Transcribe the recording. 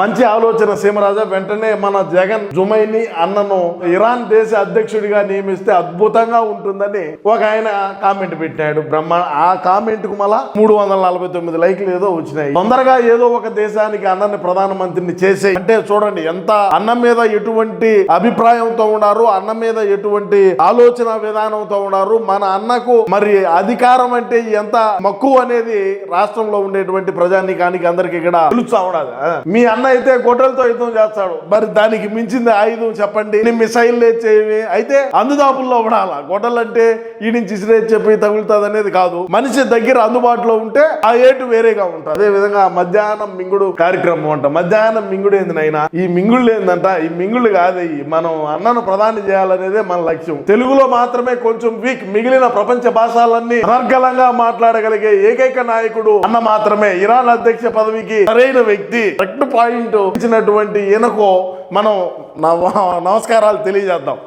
మంచి ఆలోచన సీమరాజా. వెంటనే మన జగన్ జుమైని అన్నను ఇరాన్ దేశ అధ్యక్షుడిగా నియమిస్తే అద్భుతంగా ఉంటుందని ఒక ఆయన కామెంట్ పెట్టాడు. ఆ కామెంట్ కు మళ్ళా 349 లైక్లు ఏదో వచ్చినాయి. తొందరగా ఏదో ఒక దేశానికి అన్నని ప్రధానమంత్రిని చేసే అంటే చూడండి ఎంత అన్నం మీద ఎటువంటి అభిప్రాయంతో ఉన్నారు, అన్నం మీద ఎటువంటి ఆలోచన విధానంతో ఉన్నారు. మన అన్నకు మరి అధికారం అంటే ఎంత మక్కువ అనేది రాష్ట్రంలో ఉండేటువంటి ప్రజానీకానికి అందరికి ఇక్కడ తెలుస్తా ఉండదు. మీ అన్న అయితే గొడ్డలతో యుద్ధం చేస్తాడు, మరి దానికి మించింది ఆయుధం చెప్పండి. మిసైల్ లేచేవి అయితే అందుదాపుల్లో పడాల. గొడ్డలు అంటే ఈ నుంచి ఇసిరేసి చెప్పి తగులుతుంది అనేది కాదు. మనిషి దగ్గర అందుబాటులో ఉంటే ఆ ఏటు వేరేగా ఉంటుంది. అదే విధంగా మధ్యాహ్నం మింగుడు కార్యక్రమం అంట. మధ్యాహ్నం మింగుడు ఏంది నైనా? ఈ మింగుళ్ళు ఏందంట? ఈ మింగుళ్ళు కాదు, మనం అన్నను ప్రధాని చేయాలనేదే మన లక్ష్యం. తెలుగులో మాత్రమే కొంచెం వీక్, మిగిలిన ప్రపంచ భాషలన్నీ అనర్గళంగా మాట్లాడగలిగే ఏకైక నాయకుడు అన్న మాత్రమే. ఇరాన్ అధ్యక్ష పదవికి సరైన వ్యక్తి. కరెక్ట్ పాయింట్ ఇచ్చినటువంటి ఈయనకు మనం నమస్కారాలు తెలియజేద్దాం.